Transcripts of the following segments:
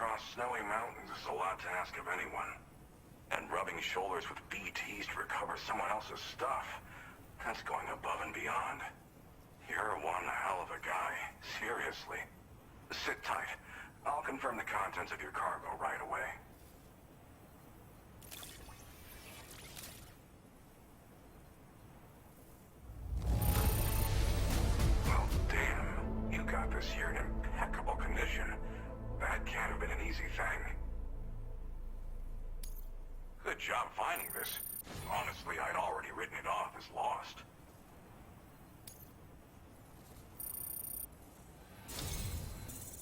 across snowy mountains is a lot to ask of anyone. And rubbing shoulders with BTs to recover someone else's stuff, that's going above and beyond. You're one hell of a guy, seriously. Sit tight. I'll confirm the contents of your cargo right away. Well, damn. You got this here in impeccable condition. That can't have been an easy thing. Good job finding this. Honestly, I'd already written it off as lost.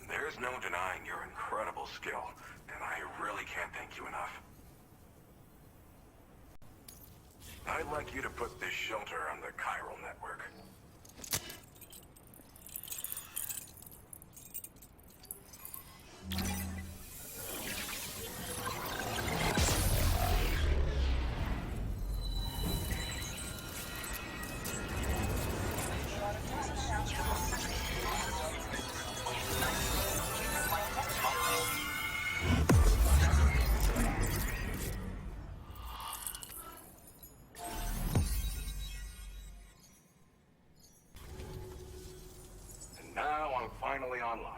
There's no denying your incredible skill, and I really can't thank you enough. I'd like you to put this shelter on the chiral network. Now I'm finally online.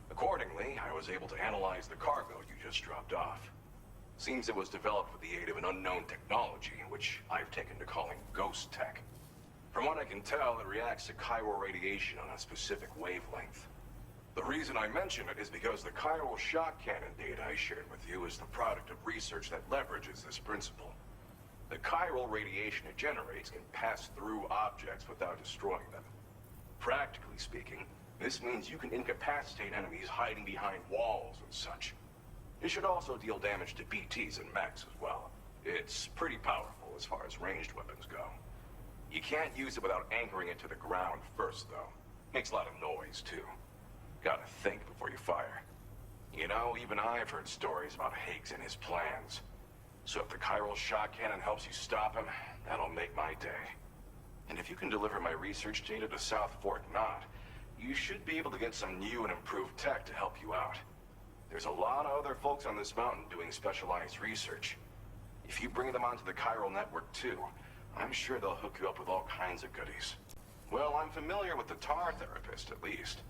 Accordingly, I was able to analyze the cargo you just dropped off. Seems it was developed with the aid of an unknown technology, which I've taken to calling ghost tech. From what I can tell, it reacts to chiral radiation on a specific wavelength. The reason I mention it is because the chiral shock cannon data I shared with you is the product of research that leverages this principle. The chiral radiation it generates can pass through objects without destroying them. Practically speaking, this means you can incapacitate enemies hiding behind walls and such. It should also deal damage to BTs and mechs as well. It's pretty powerful as far as ranged weapons go. You can't use it without anchoring it to the ground first, though. Makes a lot of noise, too. Gotta think before you fire. You know, even I've heard stories about Higgs and his plans. So if the chiral shock cannon helps you stop him, that'll make my day. And if you can deliver my research data to South Fort Knott, you should be able to get some new and improved tech to help you out. There's a lot of other folks on this mountain doing specialized research. If you bring them onto the chiral network too, I'm sure they'll hook you up with all kinds of goodies. Well, I'm familiar with the tar therapist, at least.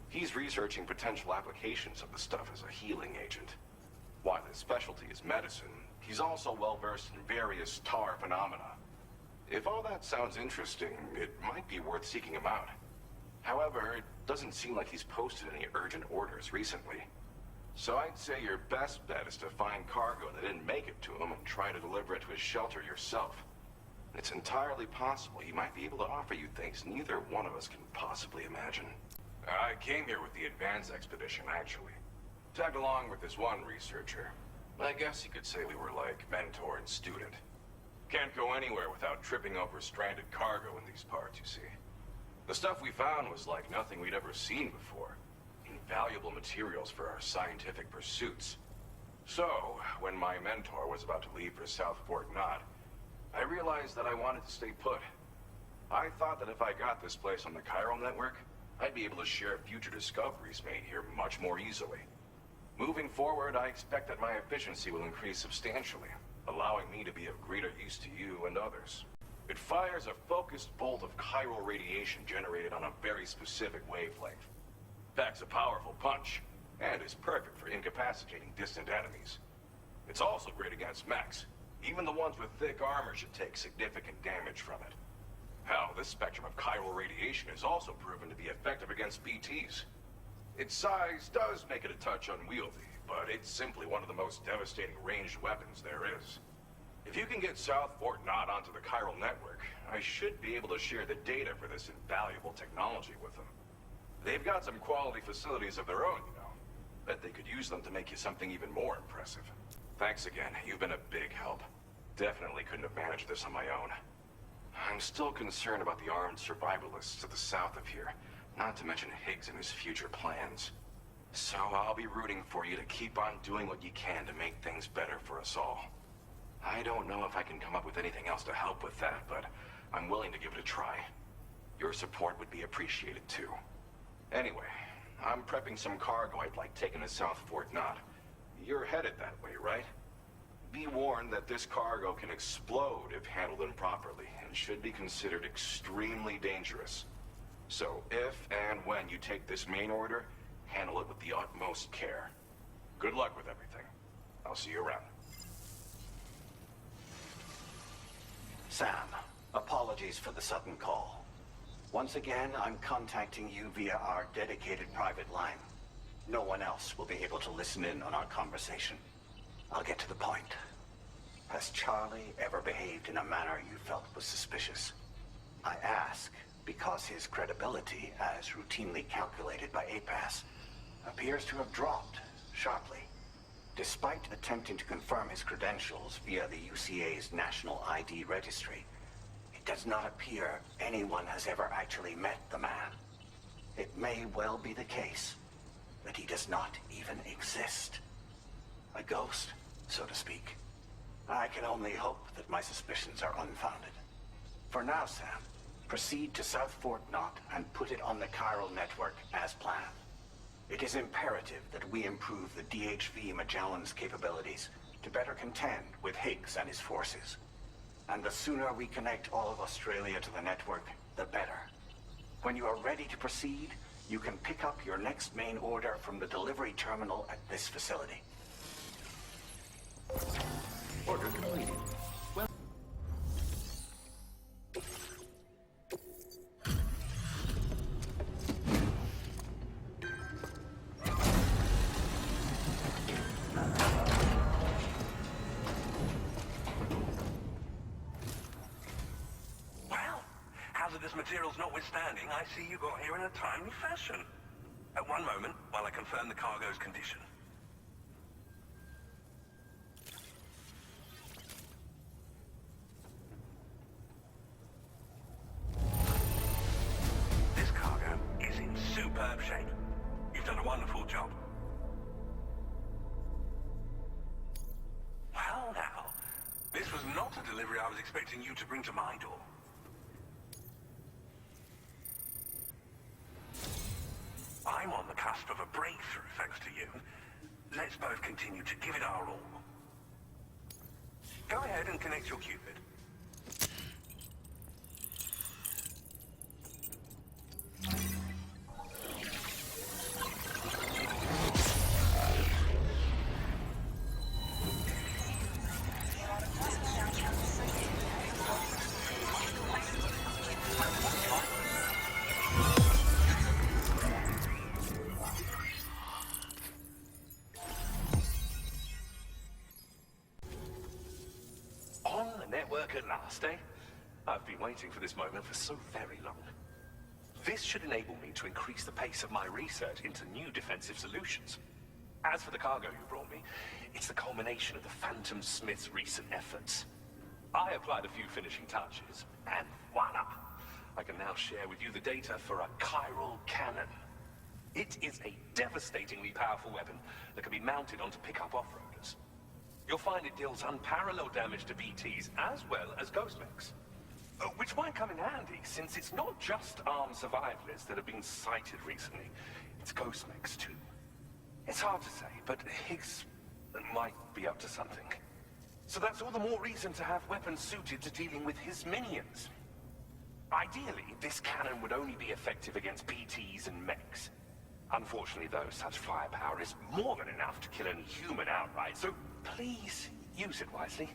He's researching potential applications of the stuff as a healing agent. While his specialty is medicine, he's also well-versed in various tar phenomena. If all that sounds interesting, it might be worth seeking him out. However, it doesn't seem like he's posted any urgent orders recently. So I'd say your best bet is to find cargo that didn't make it to him and try to deliver it to his shelter yourself. It's entirely possible he might be able to offer you things neither one of us can possibly imagine. I came here with the advance expedition, actually. Tagged along with this one researcher. I guess you could say we were like mentor and student. Can't go anywhere without tripping over stranded cargo in these parts, you see. The stuff we found was like nothing we'd ever seen before. Invaluable materials for our scientific pursuits. So, when my mentor was about to leave for South Fort Knott, I realized that I wanted to stay put. I thought that if I got this place on the chiral network, I'd be able to share future discoveries made here much more easily. Moving forward, I expect that my efficiency will increase substantially, allowing me to be of greater use to you and others. It fires a focused bolt of chiral radiation generated on a very specific wavelength. Packs a powerful punch, and is perfect for incapacitating distant enemies. It's also great against mechs. Even the ones with thick armor should take significant damage from it. Hell, this spectrum of chiral radiation is also proven to be effective against BTs. Its size does make it a touch unwieldy, but it's simply one of the most devastating ranged weapons there is. If you can get South Fort Knott onto the chiral network, I should be able to share the data for this invaluable technology with them. They've got some quality facilities of their own, you know. Bet they could use them to make you something even more impressive. Thanks again, you've been a big help. Definitely couldn't have managed this on my own. I'm still concerned about the armed survivalists to the south of here, not to mention Higgs and his future plans. So I'll be rooting for you to keep on doing what you can to make things better for us all. I don't know if I can come up with anything else to help with that, but I'm willing to give it a try. Your support would be appreciated too. Anyway, I'm prepping some cargo I'd like taken to South Fort Knott. You're headed that way, right? Be warned that this cargo can explode if handled improperly, and should be considered extremely dangerous. So if and when you take this main order, handle it with the utmost care. Good luck with everything. I'll see you around. Sam, apologies for the sudden call. Once again, I'm contacting you via our dedicated private line. No one else will be able to listen in on our conversation. I'll get to the point. Has Charlie ever behaved in a manner you felt was suspicious? I ask because his credibility, as routinely calculated by APAS, appears to have dropped sharply. Despite attempting to confirm his credentials via the UCA's National ID Registry, it does not appear anyone has ever actually met the man. It may well be the case that he does not even exist. A ghost, so to speak. I can only hope that my suspicions are unfounded. For now, Sam, proceed to South Fort Knott and put it on the chiral network as planned. It is imperative that we improve the DHV Magellan's capabilities to better contend with Higgs and his forces. And the sooner we connect all of Australia to the network, the better. When you are ready to proceed, you can pick up your next main order from the delivery terminal at this facility. Order completed. Well. Hazardous materials notwithstanding, I see you got here in a timely fashion. At one moment, while I confirm the cargo's condition. This cargo is in superb shape. You've done a wonderful job. Well now, this was not a delivery I was expecting you to bring to my door. I'm on the cusp of a breakthrough, thanks to you. Let's both continue to give it our all. Go ahead and connect your Cupid. Network at last, eh? I've been waiting for this moment for so very long. This should enable me to increase the pace of my research into new defensive solutions. As for the cargo you brought me, it's the culmination of the Phantom Smith's recent efforts. I applied a few finishing touches, and voila! I can now share with you the data for a chiral cannon. It is a devastatingly powerful weapon that can be mounted onto pickup off-roaders. You'll find it deals unparalleled damage to BTs as well as ghost mechs. Which might come in handy, since it's not just armed survivalists that have been sighted recently. It's ghost mechs too. It's hard to say, but Higgs might be up to something. So that's all the more reason to have weapons suited to dealing with his minions. Ideally, this cannon would only be effective against BTs and mechs. Unfortunately, though, such firepower is more than enough to kill any human outright, so please use it wisely.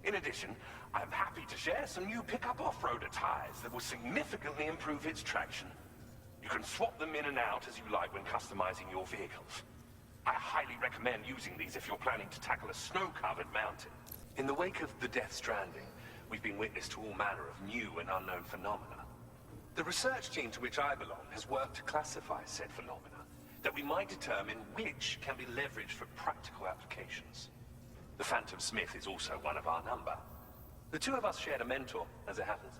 In addition, I'm happy to share some new pickup off-roader tires that will significantly improve its traction. You can swap them in and out as you like when customizing your vehicles. I highly recommend using these if you're planning to tackle a snow-covered mountain. In the wake of the Death Stranding, we've been witness to all manner of new and unknown phenomena. The research team to which I belong has worked to classify said phenomena, that we might determine which can be leveraged for practical applications. The Phantom Smith is also one of our number. The two of us shared a mentor, as it happens.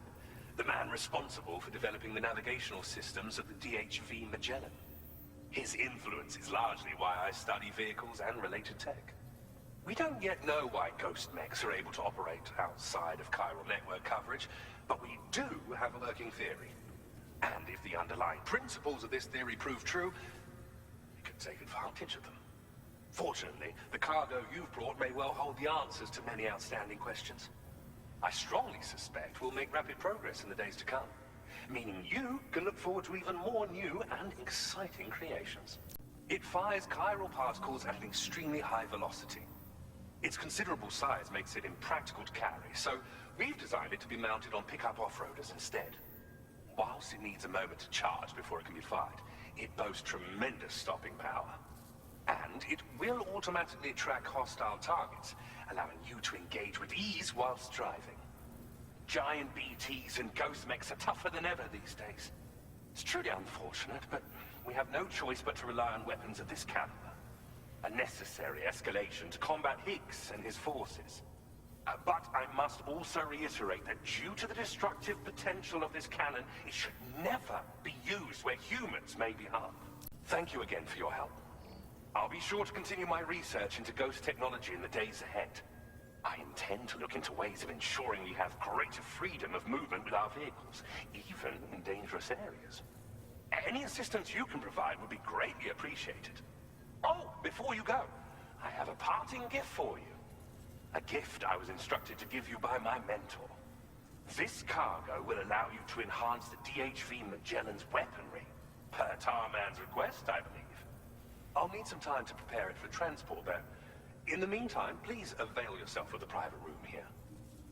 The man responsible for developing the navigational systems of the DHV Magellan. His influence is largely why I study vehicles and related tech. We don't yet know why ghost mechs are able to operate outside of chiral network coverage, but we do have a working theory. And if the underlying principles of this theory prove true, take advantage of them. Fortunately, the cargo you've brought may well hold the answers to many outstanding questions. I strongly suspect we'll make rapid progress in the days to come, meaning you can look forward to even more new and exciting creations. It fires chiral particles at an extremely high velocity. Its considerable size makes it impractical to carry, so we've designed it to be mounted on pickup off-roaders instead. Whilst it needs a moment to charge before it can be fired, it boasts tremendous stopping power. And it will automatically track hostile targets, allowing you to engage with ease whilst driving. Giant BTs and ghost mechs are tougher than ever these days. It's truly unfortunate, but we have no choice but to rely on weapons of this caliber. A necessary escalation to combat Higgs and his forces. But I must also reiterate that due to the destructive potential of this cannon, it should never be used where humans may be harmed. Thank you again for your help. I'll be sure to continue my research into ghost technology in the days ahead. I intend to look into ways of ensuring we have greater freedom of movement with our vehicles, even in dangerous areas. Any assistance you can provide would be greatly appreciated. Oh, before you go, I have a parting gift for you. A gift I was instructed to give you by my mentor. This cargo will allow you to enhance the DHV Magellan's weaponry, per Tarman's request, I believe. I'll need some time to prepare it for transport, though. In the meantime, please avail yourself of the private room here.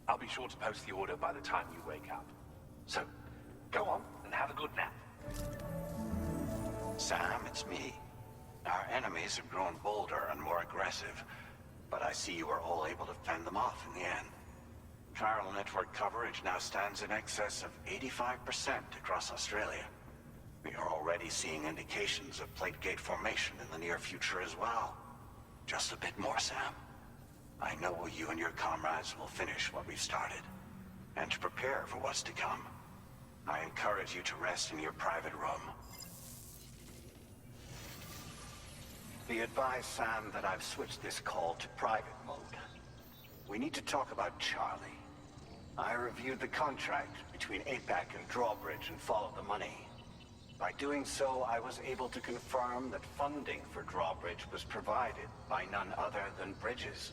I'll be sure to post the order by the time you wake up. So, go on and have a good nap. Sam, it's me. Our enemies have grown bolder and more aggressive, but I see you were all able to fend them off in the end. Chiral network coverage now stands in excess of 85% across Australia. We are already seeing indications of plate gate formation in the near future as well. Just a bit more, Sam. I know you and your comrades will finish what we've started, and to prepare for what's to come. I encourage you to rest in your private room. Be advised, Sam, that I've switched this call to private mode. We need to talk about Charlie. I reviewed the contract between APAC and Drawbridge and followed the money. By doing so, I was able to confirm that funding for Drawbridge was provided by none other than Bridges.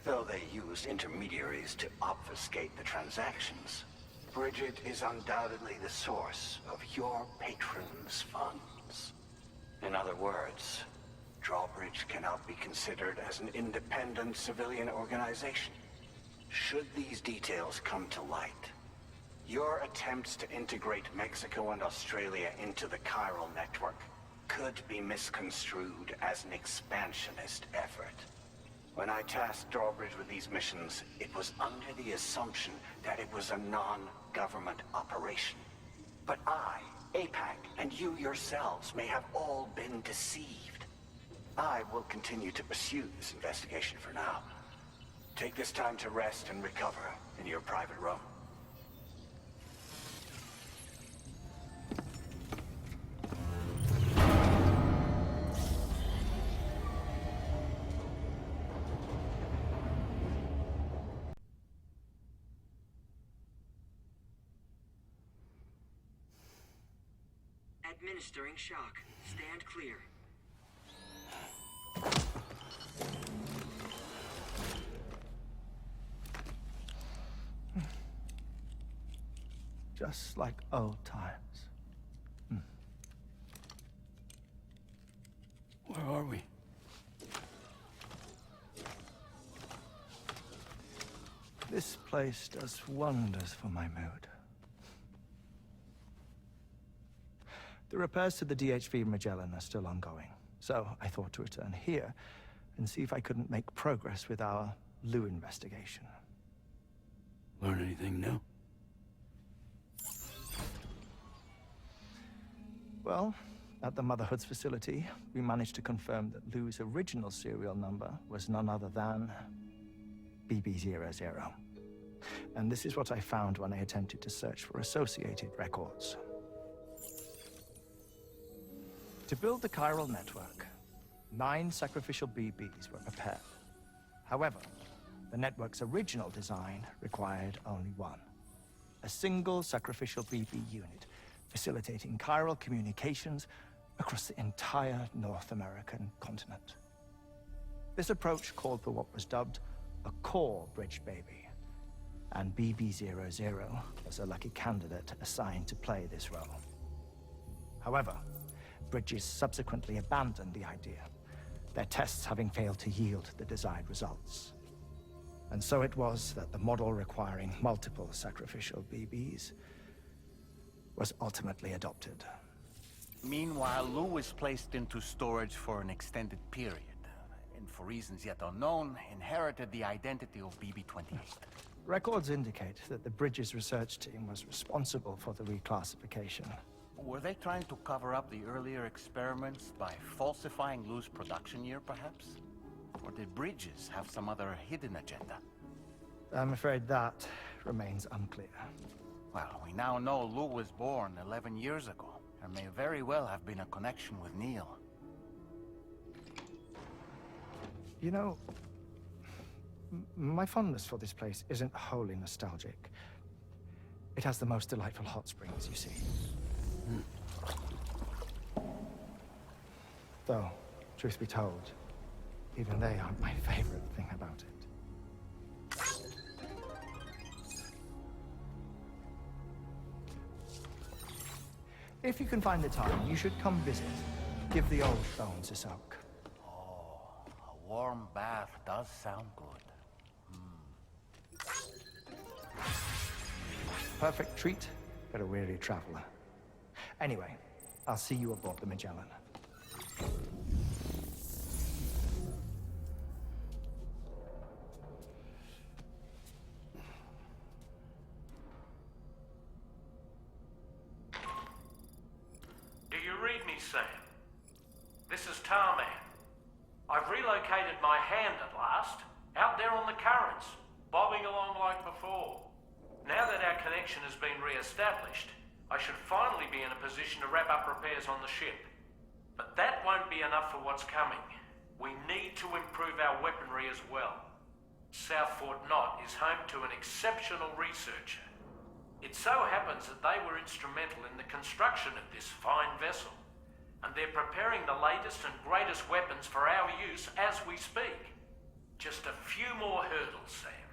Though they used intermediaries to obfuscate the transactions, Bridget is undoubtedly the source of your patron's funds. In other words, Drawbridge cannot be considered as an independent civilian organization. Should these details come to light, your attempts to integrate Mexico and Australia into the chiral network could be misconstrued as an expansionist effort. When I tasked Drawbridge with these missions, it was under the assumption that it was a non-government operation. But I, APAC, and you yourselves may have all been deceived. I will continue to pursue this investigation for now. Take this time to rest and recover in your private room. Administering shock. Stand clear. Just like old times. Where are we? This place does wonders for my mood. The repairs to the DHV Magellan are still ongoing, so I thought to return here and see if I couldn't make progress with our Lou investigation. Learn anything new? Well, at the Motherhood's facility, we managed to confirm that Lou's original serial number was none other than BB00. And this is what I found when I attempted to search for associated records. To build the chiral network, 9 sacrificial BBs were prepared. However, the network's original design required only one. A single sacrificial BB unit, facilitating chiral communications across the entire North American continent. This approach called for what was dubbed a core bridge baby, and BB-00 was a lucky candidate assigned to play this role. However, Bridges subsequently abandoned the idea, their tests having failed to yield the desired results. And so it was that the model requiring multiple sacrificial BBs was ultimately adopted. Meanwhile, Lou was placed into storage for an extended period, and for reasons yet unknown, inherited the identity of BB-28. Records indicate that the Bridges research team was responsible for the reclassification. Were they trying to cover up the earlier experiments by falsifying Lou's production year, perhaps? Or did Bridges have some other hidden agenda? I'm afraid that remains unclear. Well, we now know Lou was born 11 years ago. There may very well have been a connection with Neil. You know, my fondness for this place isn't wholly nostalgic. It has the most delightful hot springs, you see. Though, truth be told, even they aren't my favorite thing about it. If you can find the time, you should come visit. Give the old bones a soak. Oh, a warm bath does sound good. Perfect treat for a weary traveler. Anyway, I'll see you aboard the Magellan. Do you read me, Sam? This is Tarman. I've relocated my hand at last, out there on the currents, bobbing along like before. Now that our connection has been re-established, I should finally be in a position to wrap up repairs on the ship. But that won't be enough for what's coming. We need to improve our weaponry as well. South Fort Knott is home to an exceptional researcher. It so happens that they were instrumental in the construction of this fine vessel, and they're preparing the latest and greatest weapons for our use as we speak. Just a few more hurdles, Sam.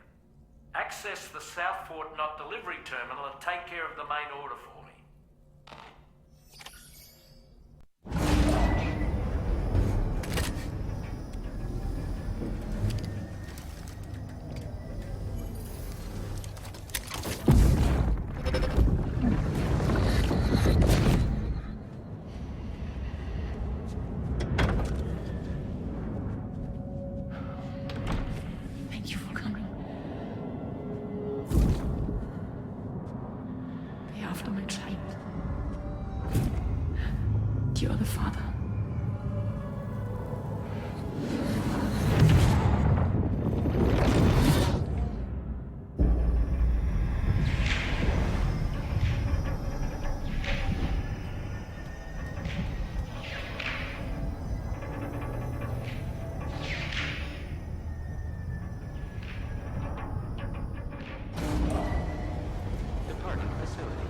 Access the South Fort Knott delivery terminal and take care of the main order for me. Thank you for coming. Pay after my child. You are the father. Departing facility.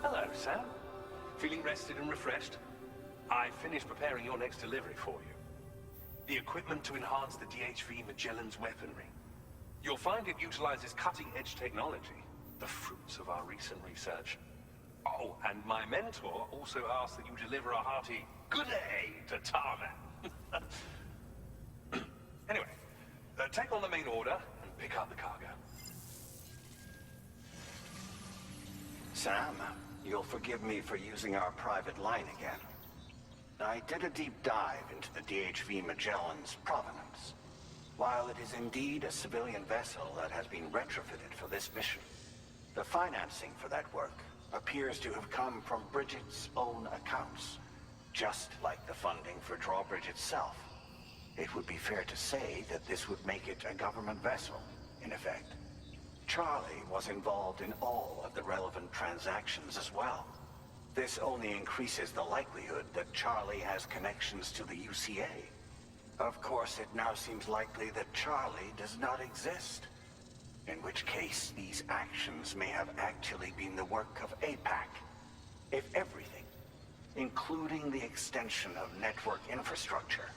Hello, Sam. Feeling rested and refreshed? I finished preparing your next delivery for you. The equipment to enhance the DHV Magellan's weaponry. You'll find it utilizes cutting-edge technology, the fruits of our recent research. Oh, and my mentor also asked that you deliver a hearty good day to Tarman. Anyway, take on the main order and pick up the cargo. Sam, you'll forgive me for using our private line again. I did a deep dive into the DHV Magellan's provenance. While it is indeed a civilian vessel that has been retrofitted for this mission, the financing for that work appears to have come from Bridget's own accounts, just like the funding for Drawbridge itself. It would be fair to say that this would make it a government vessel, in effect. Charlie was involved in all of the relevant transactions as well. This only increases the likelihood that Charlie has connections to the UCA. Of course, it now seems likely that Charlie does not exist. In which case, these actions may have actually been the work of APAC. If everything, including the extension of network infrastructure,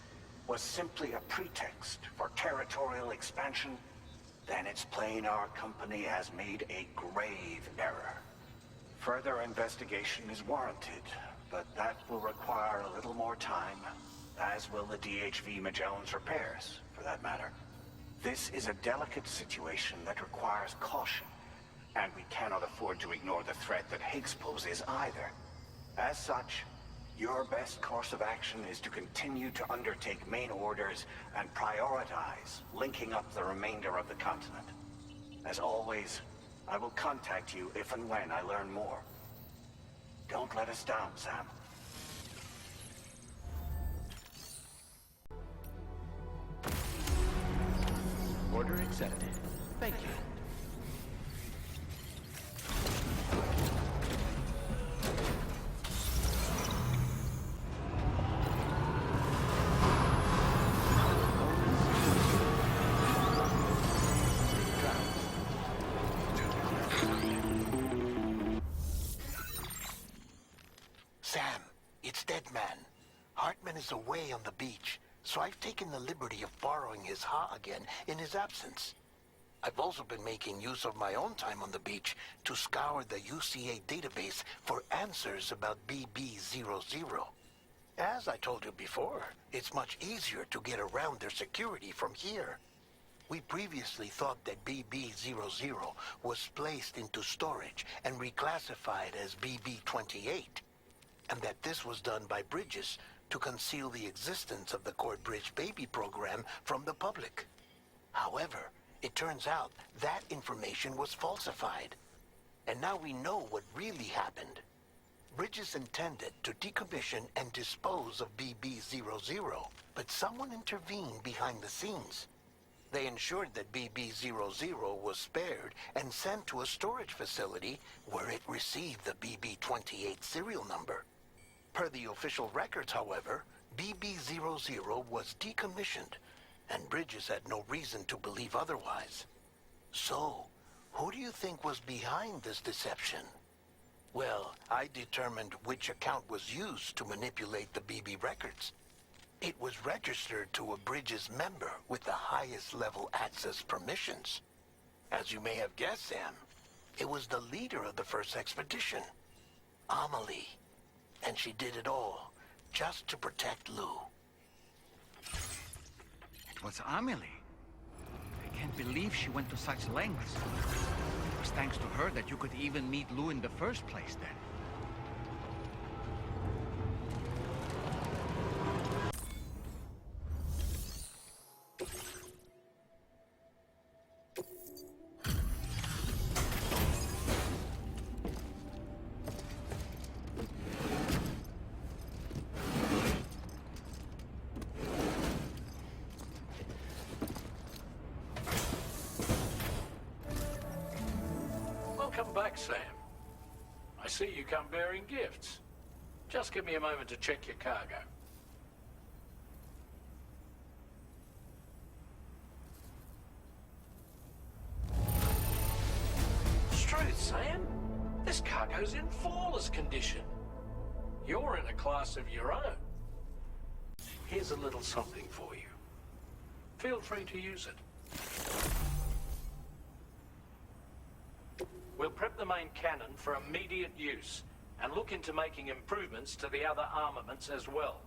was simply a pretext for territorial expansion, then it's plain our company has made a grave error. Further investigation is warranted, but that will require a little more time, as will the DHV Magellan's repairs, for that matter. This is a delicate situation that requires caution, and we cannot afford to ignore the threat that Higgs poses either. As such, your best course of action is to continue to undertake main orders and prioritize linking up the remainder of the continent. As always, I will contact you if and when I learn more. Don't let us down, Sam. Order accepted. Thank you. Sam, it's Deadman. Hartman is away on the beach, so I've taken the liberty of borrowing his Ha again in his absence. I've also been making use of my own time on the beach to scour the UCA database for answers about BB00. As I told you before, it's much easier to get around their security from here. We previously thought that BB00 was placed into storage and reclassified as BB28, and that this was done by Bridges to conceal the existence of the Cord Bridge Baby program from the public. However, it turns out that information was falsified. And now we know what really happened. Bridges intended to decommission and dispose of BB00, but someone intervened behind the scenes. They ensured that BB00 was spared and sent to a storage facility where it received the BB28 serial number. Per the official records, however, BB00 was decommissioned, and Bridges had no reason to believe otherwise. So, who do you think was behind this deception? Well, I determined which account was used to manipulate the BB records. It was registered to a Bridges member with the highest level access permissions. As you may have guessed, Sam, it was the leader of the first expedition, Amelie. And she did it all just to protect Lou. It was Amelie. I can't believe she went to such lengths. It was thanks to her that you could even meet Lou in the first place then. Welcome back, Sam. I see you come bearing gifts. Just give me a moment to check your cargo. Straight, Sam. This cargo's in flawless condition. You're in a class of your own. Here's a little something for you. Feel free to use it. We'll prep the main cannon for immediate use and look into making improvements to the other armaments as well.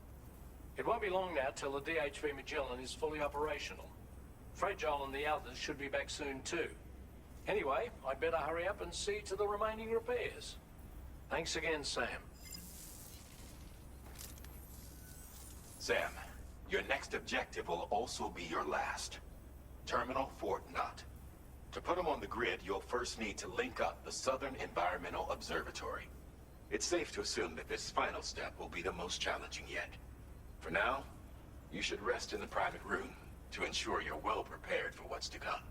It won't be long now till the DHV Magellan is fully operational. Fragile and the others should be back soon too. Anyway, I'd better hurry up and see to the remaining repairs. Thanks again, Sam. Sam, your next objective will also be your last. Terminal Fort Knott. To put them on the grid, you'll first need to link up the Southern Environmental Observatory. It's safe to assume that this final step will be the most challenging yet. For now, you should rest in the private room to ensure you're well prepared for what's to come.